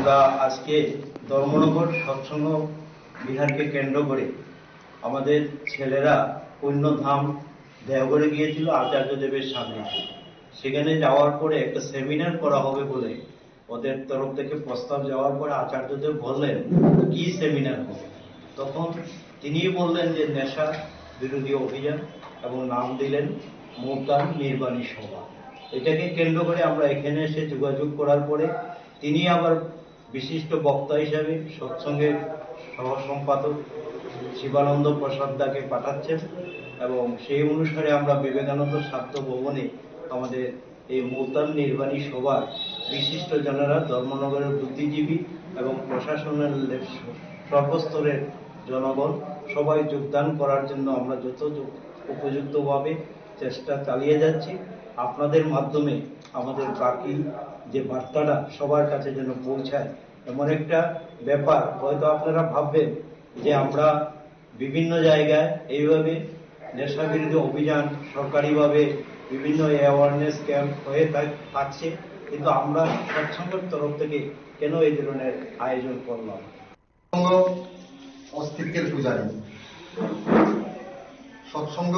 আমরা আজকে ধর্মনগর সৎসঙ্গ বিহারকে কেন্দ্র করে আমাদের ছেলেরা পুণ্যধাম দেওঘরে গিয়েছিল আচার্যদেবের সামনে। সেখানে যাওয়ার পরে একটা সেমিনার করা হবে বলে ওদের তরফ থেকে প্রস্তাব যাওয়ার পরে আচার্যদেব বললেন কি সেমিনার হবে। তখন তিনি বললেন যে নেশা বিরোধী অভিযান এবং নাম দিলেন মুলতান নির্বাণী সভা। এটাকে কেন্দ্র করে আমরা এখানে এসে যোগাযোগ করার পরে তিনি আবার বিশিষ্ট বক্তা হিসাবে সৎসঙ্গের সহ সম্পাদক শিবানন্দ প্রসাদ দাকে পাঠাচ্ছেন এবং সেই অনুসারে আমরা বিবেকানন্দ স্বাস্থ্য ভবনে আমাদের এই মুলতান নির্বাণী সভার বিশিষ্ট জনেরা ধর্মনগরের বুদ্ধিজীবী এবং প্রশাসনের সর্বস্তরের জনগণ সবাই যোগদান করার জন্য আমরা যত উপযুক্তভাবে চেষ্টা চালিয়ে যাচ্ছি। আপনাদের মাধ্যমে আমাদের বাকি যে বার্তাটা সবার কাছে যেন পৌঁছায় এমন একটা ব্যাপার। হয়তো আপনারা ভাববেন যে আমরা বিভিন্ন জায়গায় এইভাবে নেশা বিরোধী অভিযান সরকারিভাবে বিভিন্ন অ্যাওয়ারনেস ক্যাম্প হয়ে থাকছে, কিন্তু আমরা সৎসঙ্গের তরফ থেকে কেন এই ধরনের আয়োজন করলাম? অস্তিত্বের পূজারী সৎসঙ্গ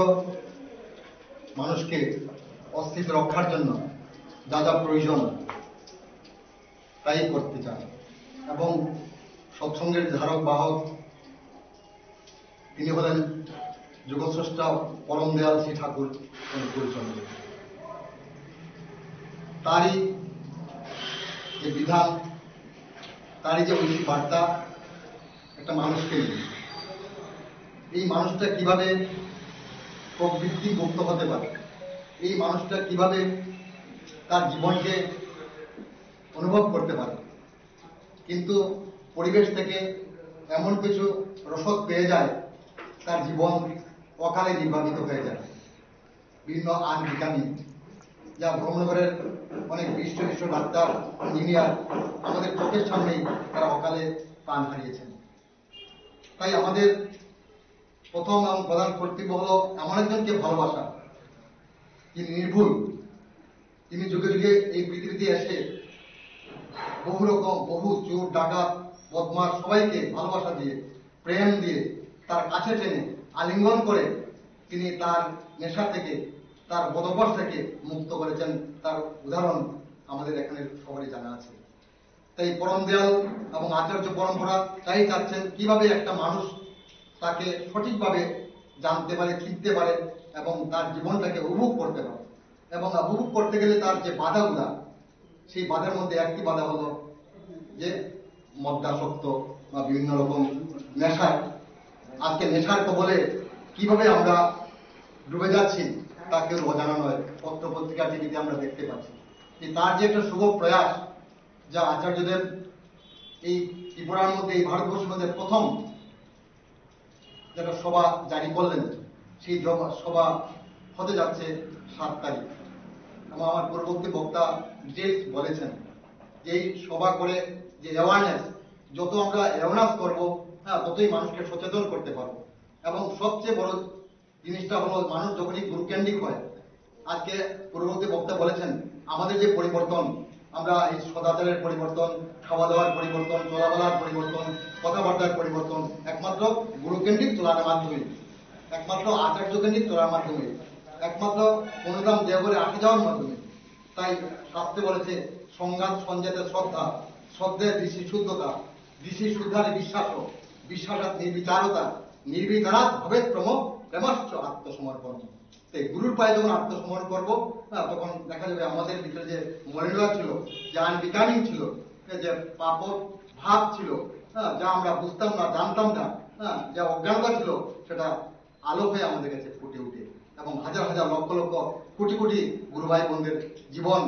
মানুষকে অস্তিত্ব রক্ষার জন্য যা যা প্রয়োজন তাই করতে চায় এবং সৎসঙ্গের ধারক বাহক তিনি হলেন যুগস্রষ্টা পরম দয়াল শ্রী ঠাকুর অনুকূলচন্দ্র। তারই যে বিধান, তারই যে ঐশী বার্তা একটা মানুষকে, এই মানুষটা কিভাবে প্রবৃত্তি মুক্ত হতে পারে, এই মানুষটা কিভাবে তার জীবনকে অনুভব করতে পারে, কিন্তু পরিবেশ থেকে এমন কিছু রসদ পেয়ে যায় তার জীবন অকালে নির্বাপিত হয়ে যায়। বিভিন্ন আনভিটামিন যা ধর্মনগরের অনেক বিশিষ্ট ডাক্তার ইঞ্জিনিয়ার আমাদের চোখের সামনেই তারা অকালে প্রাণ হারিয়েছেন। তাই আমাদের প্রথম এবং প্রধান কর্তব্য হল এমন একজনকে ভালোবাসা যিনি নির্ভুল, তিনি যুগে যুগে এই পৃথিবীতে এসে বহু রকম বহু চোর ডাকাত বদমাশ সবাইকে ভালোবাসা দিয়ে প্রেম দিয়ে তার কাছে টেনে আলিঙ্গন করে তিনি তার নেশা থেকে তার বদভ্যাস থেকে মুক্ত করেছেন। তার উদাহরণ আমাদের এখানে সবারই জানা আছে। তাই পরম দয়াল এবং আচার্য পরম্পরা তাই চাচ্ছেন কিভাবে একটা মানুষ তাকে সঠিকভাবে জানতে পারে, চিনতে পারে এবং তার জীবনটাকে উপভোগ করতে পারে। এবং উপভোগ করতে গেলে তার যে বাধাগুলা, সেই বাধার মধ্যে একটি বাধা হলো যে মদ্যাসক্ত বা বিভিন্ন রকম নেশায়। আজকে নেশার কবলে কিভাবে আমরা ডুবে যাচ্ছি তা কেউ অজানা নয়। পত্র পত্রিকা টিভিতে আমরা দেখতে পাচ্ছি যে তার যে একটা শুভ প্রয়াস, যা আচার্যদেব এই ত্রিপুরার মধ্যে, এই ভারতবর্ষের মধ্যে প্রথম যেটা সভা জারি করলেন, সেই সভা হতে যাচ্ছে 7 তারিখ। এবং আমার পূর্ববর্তী বক্তা ডিটেলস বলেছেন যে এই সভা করে যে অ্যাওয়ারনেস, যত আমরা অ্যাওয়ারনেস করবো ততই মানুষকে সচেতন করতে পারবো। এবং সবচেয়ে বড় জিনিসটা হলো মানুষ যখনই গুরুকেন্দ্রিক হয়, আজকে পূর্ববর্তী বক্তা বলেছেন আমাদের যে পরিবর্তন, আমরা এই সদাচারের পরিবর্তন, খাওয়া দাওয়ার পরিবর্তন, চলাফেরার পরিবর্তন, কথাবার্তার পরিবর্তন একমাত্র গুরুকেন্দ্রিক চলার মাধ্যমে, একমাত্র আচার্য কেন্দ্রিক চলার মাধ্যমে, একমাত্র অনুদান দেওঘরে আসে যাওয়ার মাধ্যমে। তাই শাস্ত্রে বলেছে সংঘাত সঞ্জাতে শ্রদ্ধা, শ্রদ্ধের ঋষি শুদ্ধতা, ঋষি শুদ্ধার বিশ্বাস, বিশ্বাসাত নির্বিচারতা, নির্বিচারাত ভবে প্রেমাশ্চ আত্মসমর্পণ। তাই গুরুর পায়ে যখন আত্মসমর্পণ করবো তখন দেখা যাবে আমাদের ভিতরে যে মলিনতা ছিল, যে আনভিটামিন ছিল, যে পাপ ভাব ছিল, যা আমরা বুঝতাম না, জানতাম না, যা অজ্ঞানতা ছিল, সেটা আলো হয়ে আমাদের কাছে ফুটে উঠে এবং হাজার হাজার লক্ষ লক্ষ কোটি কোটি গুরু ভাই বোনদের জীবন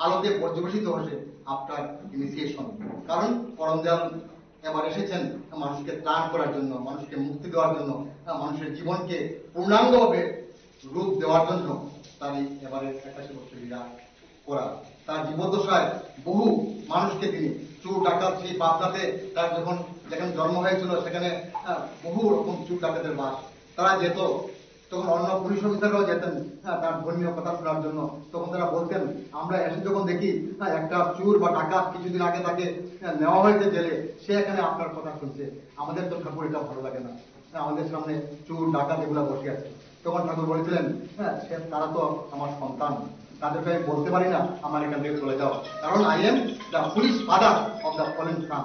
আলোতে পর্যবেসিত হচ্ছে আফটার ইনিশিয়েশন। কারণ পরম দয়াল এবার এসেছেন মানুষকে ত্রাণ করার জন্য, মানুষকে মুক্তি দেওয়ার জন্য, মানুষের জীবনকে পূর্ণাঙ্গভাবে রূপ দেওয়ার জন্য। তার এই এবারে 81 বছর লীলা করা, তার জীবদ্দশায় বহু মানুষকে তিনি চোর ডাকাত, সেই পাবনাতে তার যখন যেখানে জন্ম হয়েছিল সেখানে বহু রকম চোর ডাকাতের বাস, তারা যেত তখন অন্য পুলিশ অফিসাররাও যেতেন তার ধর্মীয় কথা শোনার জন্য। তখন তারা বলতেন, আমরা এসে যখন দেখি একটা চোর বা ডাকাত কিছুদিন আগে তাকে নেওয়া হয়েছে জেলে, সে এখানে আপনার কথা শুনছে, আমাদের তো ঠাকুর এটা ভালো লাগে না, আমাদের সামনে চোর ডাকাত এগুলা বসে আছে। তখন ঠাকুর বলেছিলেন, তারা তো আমার সন্তান, তাদেরকে আমি বলতে পারি না আমার এখান থেকে চলে যাও, কারণ I am the police father of the fallen son.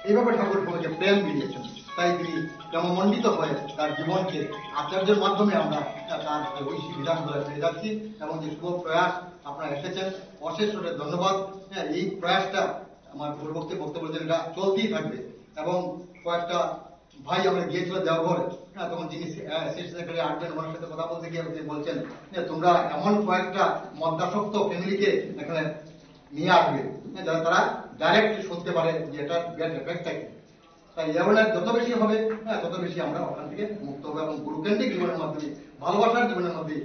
এইভাবে ঠাকুর সবাইকে প্রেম দিয়েছেন। তাই তিনি ক্রমমণ্ডিত হয়ে তার জীবনকে আচার্যের মাধ্যমে আমরা তার ঐশী বিধানগুলো পেয়ে যাচ্ছি। এবং যে শুভ প্রয়াস আপনারা এসেছেন, অশেষ ধন্যবাদ। এই প্রয়াসটা আমার পূর্ববর্তী বক্তব্য বলেছেন, এটা চলতেই থাকবে। এবং কয়েকটা ভাই আমরা গিয়েছিল দেওঘরে, তখন যিনি সেক্রেটারি আসবেন ওনার সাথে কথা বলতে গিয়ে তিনি বলছেন যে তোমরা এমন কয়েকটা মদ্যাসক্ত ফ্যামিলিকে এখানে নিয়ে আসবে যারা তারা ডাইরেক্ট শুনতে পারে যে এটার ব্যাড এফেক্টটা কি। তাই অ্যাওয়ারনেস যত বেশি হবে তত বেশি আমরা ওখান থেকে মুক্ত হবে। এবং গুরুকেন্দ্রিক জীবনের মাধ্যমে, ভালোবাসার জীবনের মধ্যে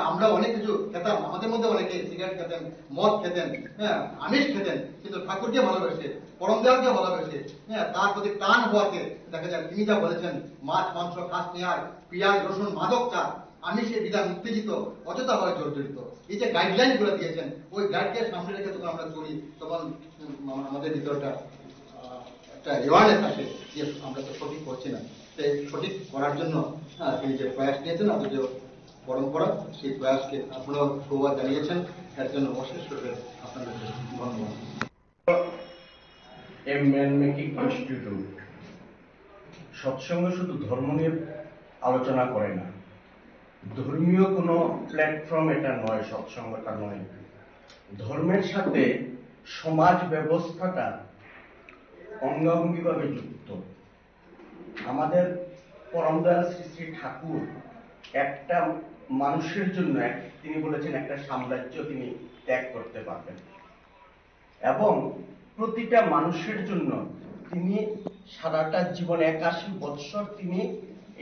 আমরা অনেক কিছু খেতাম, আমাদের মধ্যে অনেকে সিগারেট খেতেন, মদ খেতেন, আমিষ খেতেন, কিন্তু ঠাকুরকে ভালোবেসে, পরম দেওয়াকে ভালোবেসে, তার প্রতি টান হওয়াতে দেখা যায় তিনি যা বলেছেন, মাছ মাংস খাস নেয়, পেঁয়াজ রসুন মাদক চা, আমিষের বিধান উত্তেজিত অযথাভাবে জর্জরিত, এই যে গাইডলাইন গুলো দিয়েছেন, ওই গাইডকে সামনে রেখে তখন আমরা চলি, তখন আমাদের ভিতরটা একটা অ্যাওয়ারনেস আসে যে আমরা তো সঠিক করছি না। তাই সঠিক করার জন্য তিনি যে প্রয়াস নিয়েছেন, আমাদের যে পরম্পরা, সেই প্রয়াসকে আপনারাও সৌভাগ্য জানিয়েছেন, এর জন্য অশেষ আপনাদের ধন্যবাদ। A man-making institute সৎসঙ্গ শুধু ধর্ম নিয়ে আলোচনা করে না, ধর্মীয় কোনো প্ল্যাটফর্ম এটা নয়, সৎসঙ্গটা নয়। ধর্মের সাথে সমাজ ব্যবস্থাটা অঙ্গাঙ্গিভাবে যুক্ত। আমাদের পরম দয়াল শ্রী শ্রী ঠাকুর একটা মানুষের জন্য তিনি বলেছেন একটা সাম্রাজ্য তিনি ত্যাগ করতে পারবেন, এবং প্রতিটা মানুষের জন্য তিনি সারাটা জীবন ৮১ বৎসর তিনি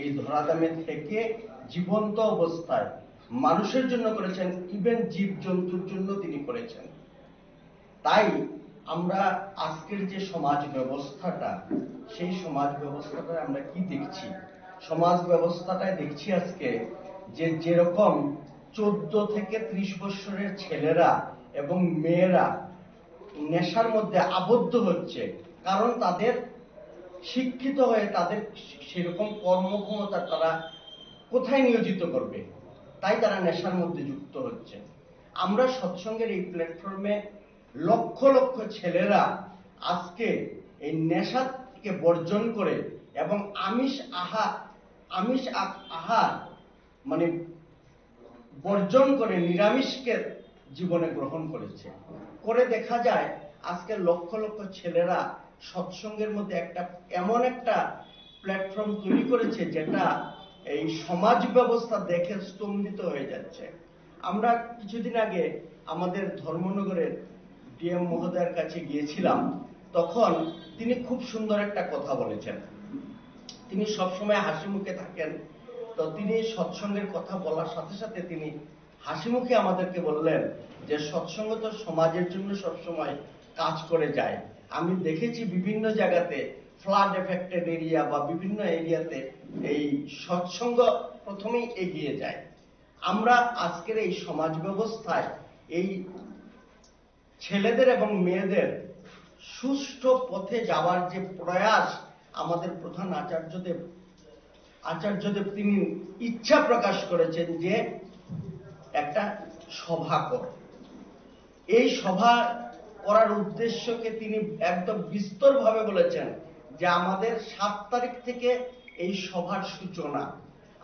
এই ধরাধামে থেকে জীবন্ত অবস্থায় মানুষের জন্য করেছেন, ইভেন জীব জন্তুর জন্য তিনি করেছেন। তাই আমরা আজকের যে সমাজ ব্যবস্থাটা, সেই সমাজ ব্যবস্থাটায় আমরা কি দেখছি? সমাজ ব্যবস্থাটায় দেখছি আজকে যে যেরকম 14 থেকে 30 বছরের ছেলেরা এবং মেয়েরা নেশার মধ্যে আবদ্ধ হচ্ছে, কারণ তাদের শিক্ষিত হয়ে তাদের সেরকম কর্মক্ষমতা তারা কোথায় নিয়োজিত করবে, তাই তারা নেশার মধ্যে যুক্ত হচ্ছে। আমরা সৎসঙ্গের এই প্ল্যাটফর্মে লক্ষ লক্ষ ছেলেরা আজকে এই নেশাকে বর্জন করে এবং আমিষ আহার মানে বর্জন করে নিরামিষকে জীবনে গ্রহণ করেছে। করে দেখা যায় আজকে লক্ষ লক্ষ ছেলেরা সৎসঙ্গের মধ্যে এমন একটা প্ল্যাটফর্ম তৈরি করেছে যেটা এই সমাজ ব্যবস্থা দেখে স্তম্ভিত হয়ে যাচ্ছে। আমরা কিছুদিন আগে আমাদের ধর্মনগরের ডিএম মহোদয়ের কাছে গিয়েছিলাম, তখন তিনি খুব সুন্দর একটা কথা বলেছেন। তিনি সবসময় হাসি মুখে থাকেন, তো তিনি সৎসঙ্গের কথা বলার সাথে সাথে তিনি হাসি মুখে আমাদেরকে বললেন যে সৎসঙ্গ তো সমাজের জন্য সবসময় কাজ করে যায়। আমি দেখেছি বিভিন্ন জায়গাতে ফ্লাড এফেক্টেড এরিয়া বা বিভিন্ন এরিয়াতে এই সৎসঙ্গ প্রথমেই এগিয়ে যায়। আমরা আজকের এই সমাজ ব্যবস্থায় এই ছেলেদের এবং মেয়েদের সুষ্ঠু পথে যাওয়ার যে প্রয়াস আমাদের প্রধান আচার্যদেব তিনি ইচ্ছা প্রকাশ করেছেন যে একটা সভা কর। এই সভা করার উদ্দেশ্যকে তিনি একদম বিস্তরভাবে বলেছেন যে আমাদের 7 তারিখ থেকে এই সভার সূচনা।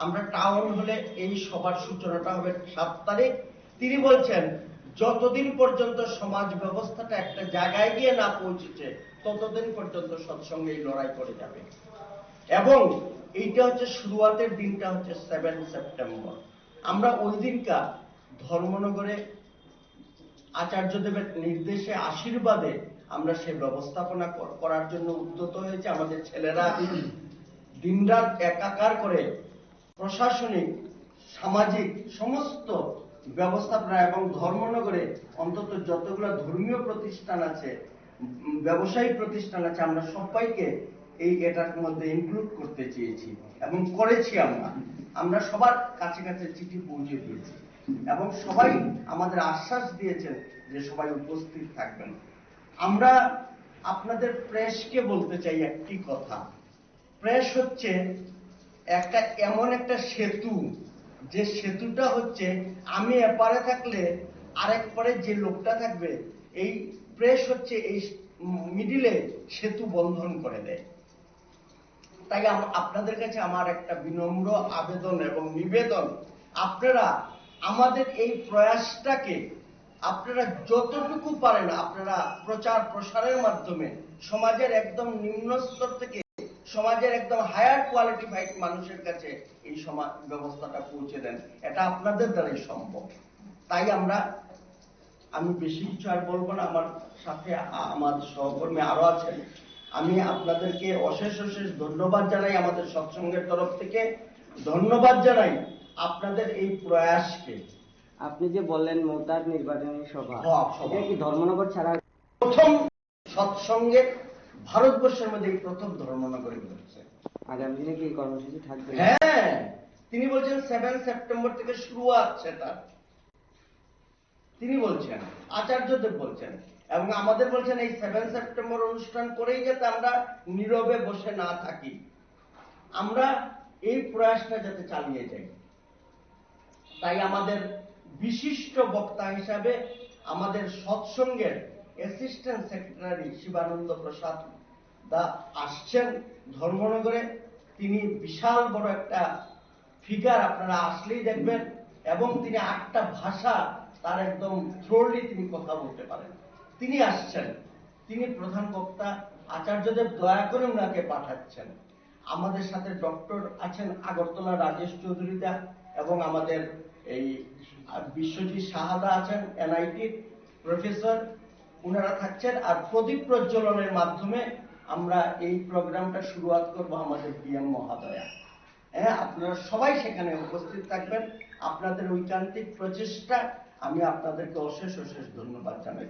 আমরা টাউন হলে এই সভার সূচনাটা হবে 7 তারিখ। তিনি বলছেন যতদিন পর্যন্ত সমাজ ব্যবস্থাটা একটা জায়গায় গিয়ে না পৌঁছেছে ততদিন পর্যন্ত সৎসঙ্গে এই লড়াই করে যাবে। এবং এইটা হচ্ছে শুরুয়াতের দিনটা হচ্ছে 7 সেপ্টেম্বর। আমরা ওই দিনটা ধর্মনগরে আচার্যদেবের নির্দেশে আশীর্বাদে আমরা সে ব্যবস্থাপনা করার জন্য উদ্যত হয়েছে। আমাদের ছেলেরা দিনরাত একাকার করে প্রশাসনিক সামাজিক সমস্ত ব্যবস্থাপনা এবং ধর্মনগরে অন্তত যতগুলো ধর্মীয় প্রতিষ্ঠান আছে, ব্যবসায়িক প্রতিষ্ঠান আছে, আমরা সবাইকে এটার মধ্যে ইনক্লুড করতে চেয়েছি এবং করেছি আমরা। আমরা সবার কাছে কাছে চিঠি পৌঁছে দিয়েছি এবং সবাই আমাদের আশ্বাস দিয়েছেন যে সবাই উপস্থিত থাকবেন। আমরা আপনাদের প্রেসকে বলতে চাই একটি কথা, প্রেস হচ্ছে একটা এমন একটা সেতু, যে সেতুটা হচ্ছে আমি এপারে থাকলে আরেক পারে যে লোকটা থাকবে, এই প্রেস হচ্ছে এই মিডিলে সেতু বন্ধন করে দেয়। তাই আপনাদের কাছে আমার একটা বিনম্র আবেদন এবং নিবেদন, আপনারা আমাদের এই প্রয়াসটাকে আপনারা যতটুকু পারেন আপনারা প্রচার প্রসারের মাধ্যমে সমাজের একদম নিম্ন স্তর থেকে সমাজের একদম হায়ার কোয়ালিটিফাইড মানুষের কাছে এই সমাজ ব্যবস্থাটা পৌঁছে দেন। এটা আপনাদের দ্বারাই সম্ভব। তাই আমি বেশি কিছু আর বলবো না, আমার সাথে আমার সহকর্মী আরো আছেন। আমি আপনাদেরকে অশেষ অশেষ ধন্যবাদ জানাই, আমাদের সৎসঙ্গের তরফ থেকে ধন্যবাদ জানাই আপনাদের এই প্রয়াসকে। আপনি যে বললেন মোতার নির্বাচনী সভা, এটা কি ধর্মনগর ছাড়া প্রথম সৎসঙ্গের ভারতবর্ষের মধ্যে এই প্রথম ধর্মনগরে হচ্ছে। আগামী দিনে কি কর্মসূচি থাকবে? হ্যাঁ, তিনি বলছেন 7 সেপ্টেম্বর থেকে শুরুয়াত সেটা তিনি বলছেন, আচার্যদেব বলছেন, এবং আমাদের বলছেন এই 7 সেপ্টেম্বর অনুষ্ঠান করেই যাতে আমরা নীরবে বসে না থাকি, আমরা এই প্রয়াসটা যাতে চালিয়ে যাই। তাই আমাদের বিশিষ্ট বক্তা হিসাবে আমাদের সৎসঙ্গের অ্যাসিস্ট্যান্ট সেক্রেটারি শিবানন্দ প্রসাদ দা আসছেন ধর্মনগরে। তিনি বিশাল বড় একটা ফিগার, আপনারা আসলেই দেখবেন, এবং তিনি 8টা ভাষা তার একদম থ্রোলি তিনি কথা বলতে পারেন। তিনি আসছেন, তিনি প্রধান বক্তা। আচার্যদেব দয়া করে উনাকে পাঠাচ্ছেন। আমাদের সাথে ডক্টর আছেন আগরতলা রাজেশ চৌধুরী দা, এবং আমাদের এই বিশ্বজিৎ সাহাদা আছেন এনআইটির প্রফেসর, উনারা থাকছেন। আর প্রদীপ প্রজ্বলনের মাধ্যমে আমরা এই প্রোগ্রামটা শুরুয়াত করব আমাদের ডিএম মহাদয়া। হ্যাঁ, আপনারা সবাই সেখানে উপস্থিত থাকবেন। আপনাদের ঐকান্তিক প্রচেষ্টা, আমি আপনাদেরকে অশেষ অশেষ ধন্যবাদ জানাই।